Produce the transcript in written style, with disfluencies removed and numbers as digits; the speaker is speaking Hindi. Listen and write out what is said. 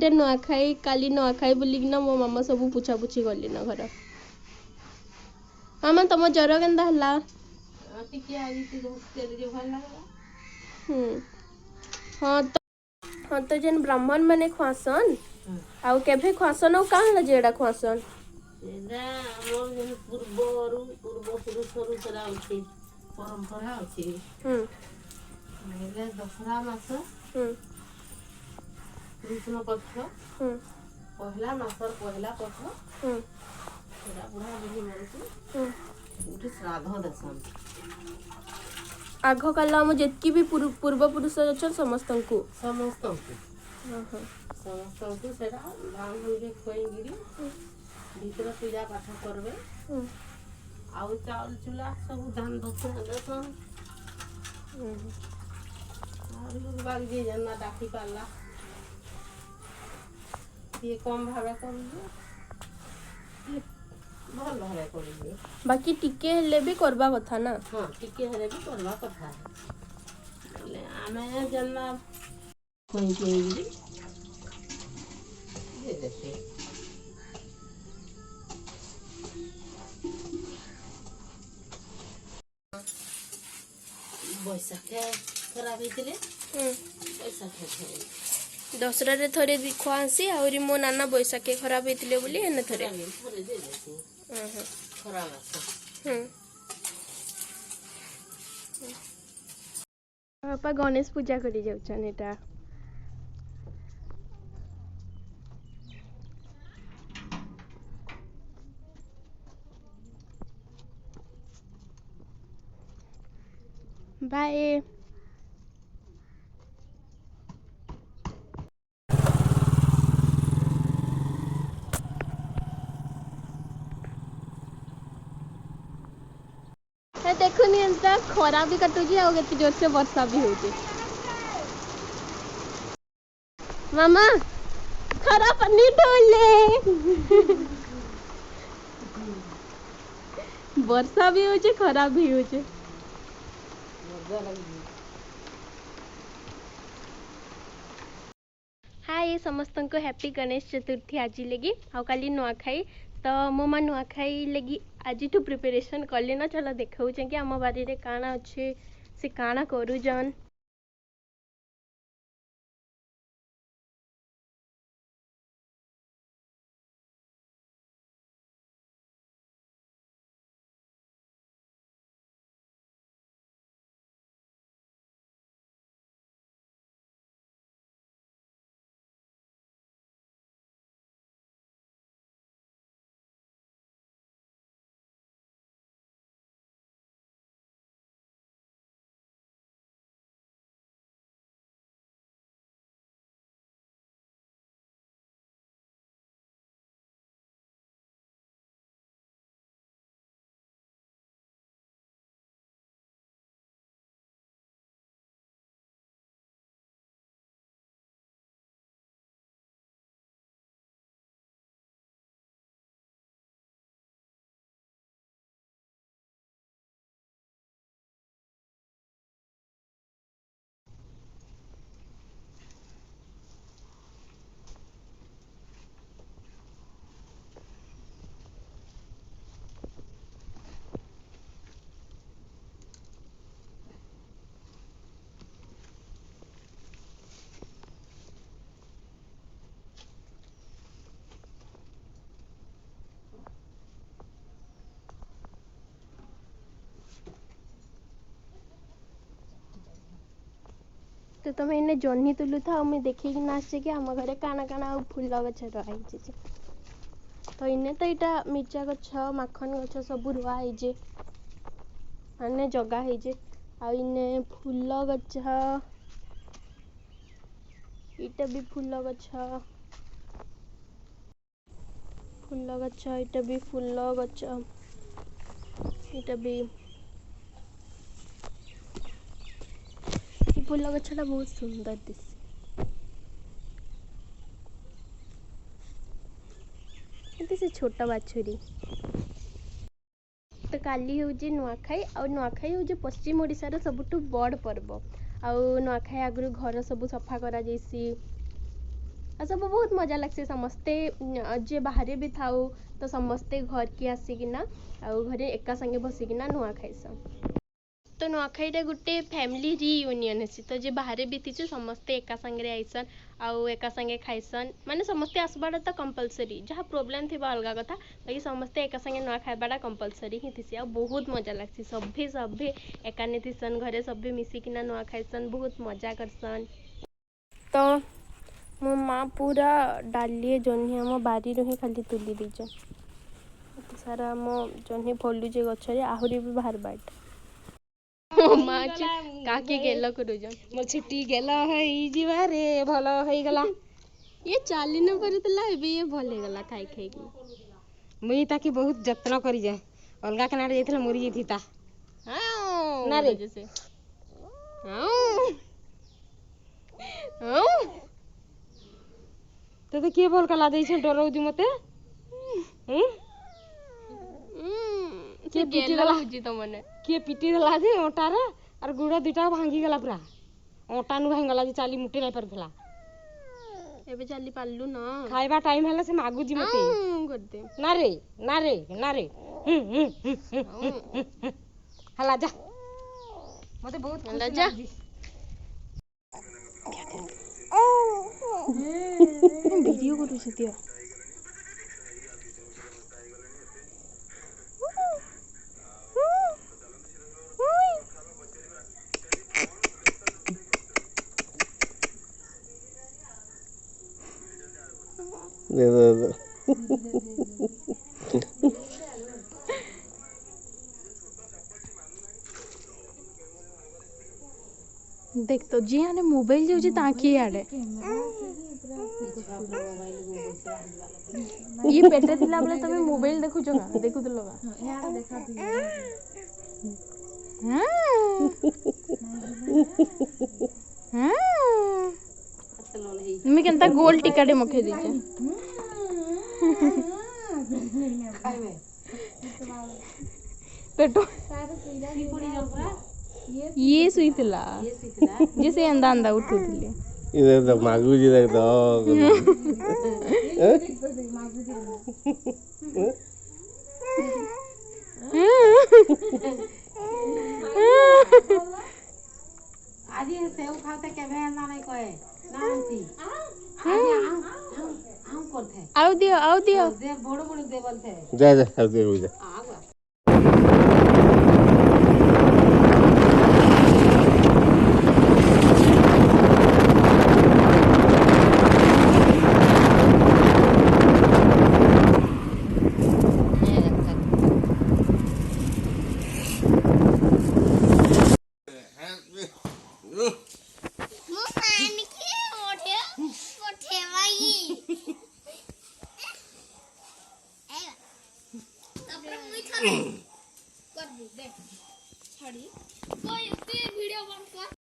आज नुआखाई काली नुआखाई बोलिकिना मो मामा सब पुछा पुछी गली न घर मामा तुम ज्वर केन्ता हला हाँ तो जेन ब्राह्मण माने खुआसन आउ केभे खुआसन और काहे ला जेडा खुआसन एदा हमर जेन पूर्व पुरुषरू सेरा अछि परंपरा अछि मेले दसरा मास कृष्ण पक्ष पहला मासर पहला पक्ष सेरा बुढ़ा बुढ़ी मानसी उठी श्राद्ध दसन आघ काला हम जेतकी भी पूर्व पुरुष अछन समस्त को सेरा ब्राह्मण के खोइगिरी भीतर पूजा पाठ करबे आउ चाउल चूल्हा सब धान दक्षिणा दसन और लोग बाग जे जना डाकी पाला ये कम भावे करूँ भल भावे करूँ बाकी टिके हेले भी करबा कथा ना हाँ टिके हेले भी करबा कथा ले आमे जना कोई के ये देखे बैसाखे खराब होइतिले बैसाखे दसरा रे थरे खुआसी आउरी मो नाना बैसाखे खराब होइतिले बोली एने थरे खराब पापा गणेश पूजा करी जाउछन एटा बाय देखुनी एंता खरा भी कटुची आ केते जोर से वर्षा भी होची मामा खरा पन्नी ढोले वर्षा भी होची खरा भी होची हाय समस्त को हैप्पी गणेश चतुर्थी आज लगी आ काली नुआखाई तो मो मां नुआखाई लगी आज ठू प्रिपरेशन कले ना चलो देखा कि आम बारी रे काना अच्छे से काना करूजन तो तुम इन्हें जह्नी तुलु था मुझे देखी कि नाचे कि आम घरे काना काना फूल गछ रही तो इन्हें तो यहाँ मिर्चा गछ माखन गछ सब रुआई माने जगा आ इन्हें फूल गछ इटा भी फूल गछ इटा भी फूल गछ इटा भी फूल गछटा बहुत सुंदर दिसे से छोटा बाछुरी तो काली हूँ नुआखाई आ नुआखाई हूँ पश्चिम ओडिशार सबुठु बड़ पर्व आ नुआखाई आगु घर सब सफा करा जाइसी सब बहुत मजा लगसी समस्ते जे बाहर भी थाउ तो समस्ते घर की आसिकिना आउ घरे एका संगे बसिकिना नुआ खाइसन। तो नुआखाईटा गोटे फैमिली रियूनियन हेसी तो जे बाहर भी थी समस्ते एका संगे आइसन आउ एका संगे खाइसन माने समस्ते आसबाटा तो कंपलसरी जहाँ प्रोब्लेम थी अलग कथा बाकी समस्ते एका संगे नुआ खाइबाटा कंपलसरी ही थी। बहुत मजा लगसी सभे सभे एकाने थीसन घरे सभे मिसिकिना नुआ खाइसन बहुत मजा करसन। तो मो माँ पूरा डाली जह्नी आम बारी ही खाली तुली दीच सारा आम जह्नी फलुचे गछरे आहरी भी बाहर बाट मो माँ काकी गेल करूजन मोर छुट्टी गेल हई जीवा रे भलो हई गला ये चाली न परतला एबे ये भल हे गला खाई खाई की मुई ताकि बहुत जत्न करी जाए अलगा कनाडे जाइथिला मरी जेथिता हां ना रे जैसे हां हां तते के बोल कला देछ डरौदी मते के पिटी गला बुझी त मने के पिटी गला जे ओटारे और गुड़ दुटा भांगी गला पूरा ओटा नु भांग गला जे चाली मुटे नहीं परथला एबे चाली पाललु न खाइबा टाइम हला से मागु जी मते करते ना रे ना रे ना रे हला जा मते बहुत हला जा वीडियो करू छतिया दे देख तो जी आने मोबाइल जाउची ताकी आडे ये पेटे थिला बले तमे मोबाइल देखु छ ना देखु तो लगा यार देखा हां मैं केनता गोल टिकाटे मखे दीचे पेटो ये सुईतला जे से अंदा अंदा उठुथिले इधर तो मागू जी देख दो आज सेव खाते के भेना नहीं कोए ना आंटी हम करते आओ दियो दे बड़ बड़ देवल थे जा जा अब दे हो जा कर दे छड़ी कोई वीडियो बंद कर